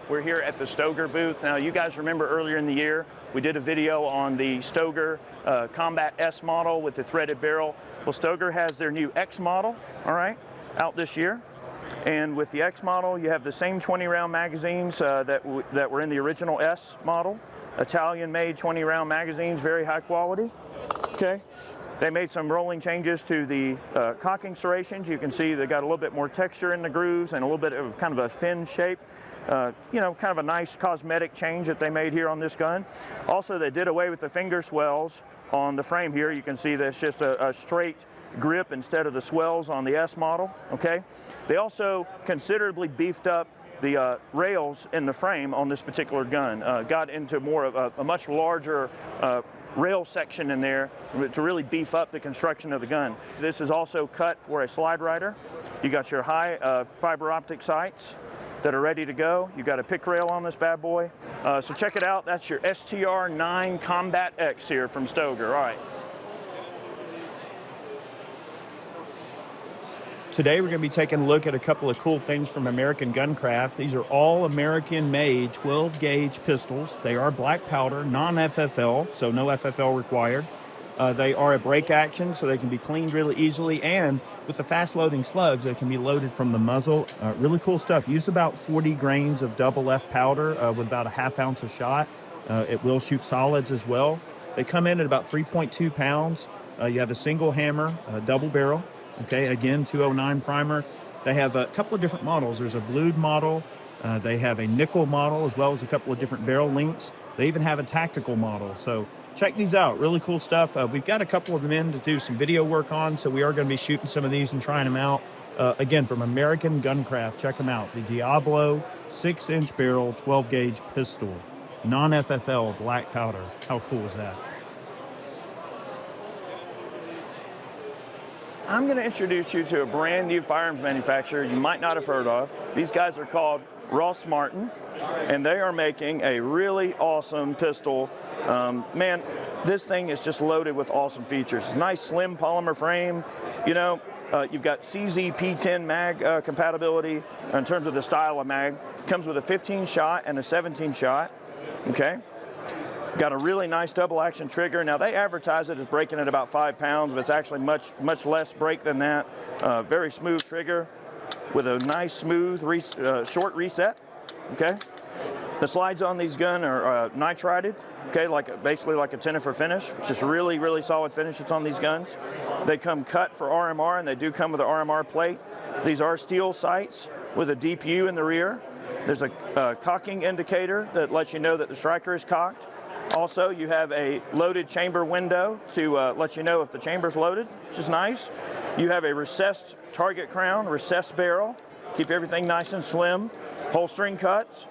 We're here at the Stoeger booth. Now, you guys remember earlier in the year, we did a video on the Stoeger Combat S model with the threaded barrel. Well, Stoeger has their new X model, all right, out this year. And with the X model, you have the same 20-round magazines that were in the original S model. Italian-made 20-round magazines, very high quality, okay? They made some rolling changes to the cocking serrations. You can see they got a little bit more texture in the grooves and a little bit of kind of a fin shape. You know, kind of a nice cosmetic change that they made here on this gun. Also, they did away with the finger swells on the frame here. You can see that's just a straight grip instead of the swells on the S model, okay? They also considerably beefed up the rails in the frame on this particular gun. Got into more of a much larger rail section in there to really beef up the construction of the gun. This is also cut for a slide rider. You got your high fiber optic sights that are ready to go. You got a pick rail on this bad boy. So check it out. That's your STR9 Combat X here from Stoeger. All right. Today we're going to be taking a look at a couple of cool things from American Guncraft. These are all American-made 12-gauge pistols. They are black powder, non-FFL, so no FFL required. They are a break action, so they can be cleaned really easily, and with the fast-loading slugs, they can be loaded from the muzzle. Really cool stuff. Use about 40 grains of double F powder with about a ½ ounce a shot. It will shoot solids as well. They come in at about 3.2 pounds. You have a single hammer, double barrel. Okay, again, 209 primer. They have a couple of different models. There's a blued model. They have a nickel model, as well as a couple of different barrel lengths. They even have a tactical model. So check these out. Really cool stuff. We've got a couple of them in to do some video work on, so we are going to be shooting some of these and trying them out. Again, from American Guncraft. Check them out. The Diablo 6-inch barrel 12-gauge pistol. Non-FFL black powder. How cool is that? I'm going to introduce you to a brand new firearms manufacturer you might not have heard of. These guys are called Ross Martin, and they are making a really awesome pistol. Man, this thing is just loaded with awesome features. It's a nice slim polymer frame. You know, you've got CZ P10 mag compatibility in terms of the style of mag. It comes with a 15 shot and a 17 shot, okay? Got a really nice double action trigger. Now they advertise it as breaking at about 5 pounds, but it's actually much less break than that. Very smooth trigger with a nice smooth short reset, okay? The slides on these guns are nitrided, okay, basically like a Tennifer finish, which is really solid finish that's on these guns. They come cut for RMR, and they do come with an RMR plate. These are steel sights with a deep U in the rear. There's a cocking indicator that lets you know that the striker is cocked. Also, you have a loaded chamber window to let you know if the chamber's loaded, which is nice. You have a recessed target crown, recessed barrel, keep everything nice and slim. Holstering cuts,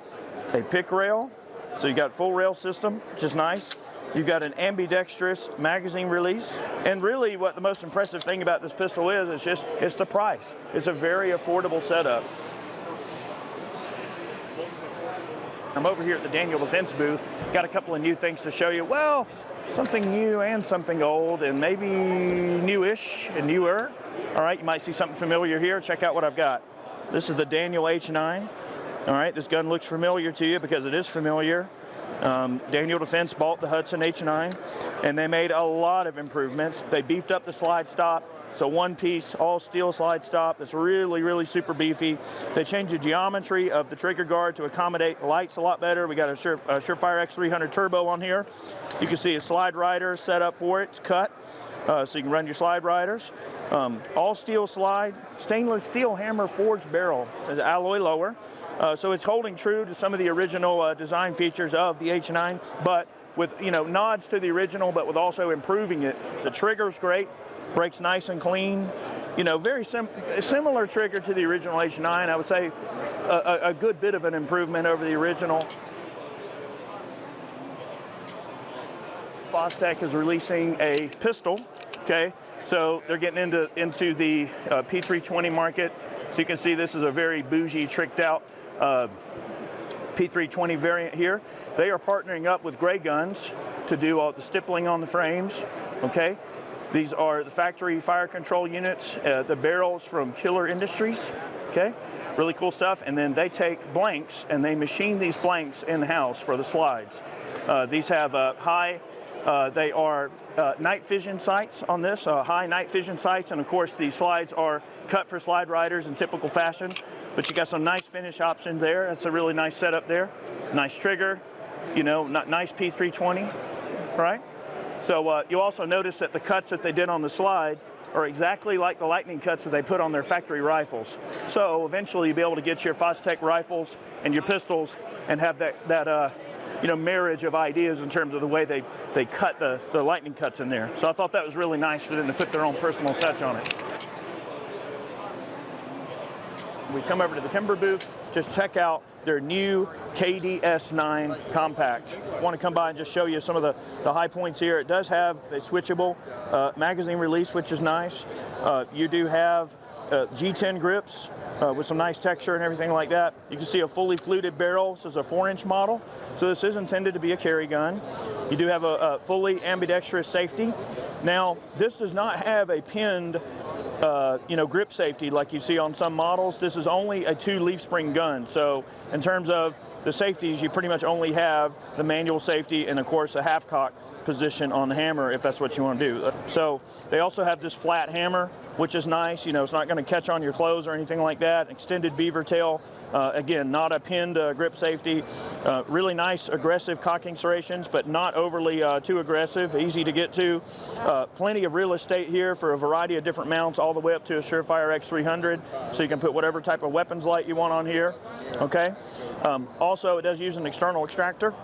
a pick rail, so you got full rail system, which is nice. You've got an ambidextrous magazine release. And really what the most impressive thing about this pistol is it's the price. It's a very affordable setup. I'm over here at the Daniel Defense booth. Got a couple of new things to show you. Well, something new and something old, and maybe newish and newer. All right, you might see something familiar here. Check out what I've got. This is the Daniel H9. All right, this gun looks familiar to you because it is familiar. Daniel Defense bought the Hudson H9, and they made a lot of improvements. They beefed up the slide stop. So one piece, all steel slide stop that's really super beefy. They changed the geometry of the trigger guard to accommodate the lights a lot better. We got a Surefire X300 turbo on here. You can see a slide rider set up for it. It's cut, so you can run your slide riders. All steel slide, stainless steel hammer forged barrel. It's alloy lower. So it's holding true to some of the original design features of the H9, but with, you know, nods to the original, but with also improving it. The trigger's great. Breaks nice and clean. You know, very similar trigger to the original H9. I would say a good bit of an improvement over the original. Fostech is releasing a pistol, okay? So they're getting into the P320 market. So you can see this is a very bougie, tricked out P320 variant here. They are partnering up with Gray Guns to do all the stippling on the frames, okay? These are the factory fire control units, the barrels from Killer Industries, okay? Really cool stuff. And then they take blanks and they machine these blanks in-house for the slides. These have they are night vision sights on this, high night vision sights, and of course these slides are cut for slide riders in typical fashion, but you got some nice finish options there. That's a really nice setup there. Nice trigger, you know, nice P320, right? So you also notice that the cuts that they did on the slide are exactly like the lightning cuts that they put on their factory rifles. So eventually you'll be able to get your Fostech rifles and your pistols and have that marriage of ideas in terms of the way they cut the lightning cuts in there. So I thought that was really nice for them to put their own personal touch on it. We come over to the Kimber booth, just check out their new KDS9 compact. I want to come by and just show you some of the high points here. It does have a switchable magazine release, which is nice. You do have G10 grips with some nice texture and everything like that. You can see a fully fluted barrel. This is a 4-inch model, so this is intended to be a carry gun. You do have a fully ambidextrous safety. Now, this does not have a pinned grip safety like you see on some models. This is only a 2 leaf spring gun. So in terms of the safeties, you pretty much only have the manual safety and of course a half cock position on the hammer if that's what you want to do. So they also have this flat hammer, which is nice. You know, it's not going to catch on your clothes or anything like that. Extended beaver tail. Again, not a pinned grip safety. Really nice aggressive cocking serrations, but not overly too aggressive, easy to get to. Plenty of real estate here for a variety of different mounts, all the way up to a Surefire X300, so you can put whatever type of weapons light you want on here, okay? Also, it does use an external extractor.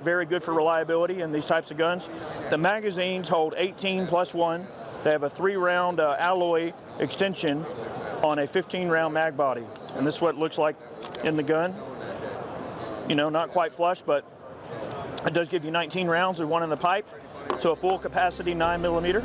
Very good for reliability in these types of guns. The magazines hold 18 plus 1. They have a 3-round alloy extension on a 15-round mag body. And this is what it looks like in the gun. You know, not quite flush, but it does give you 19 rounds with 1 in the pipe. So a full capacity 9mm.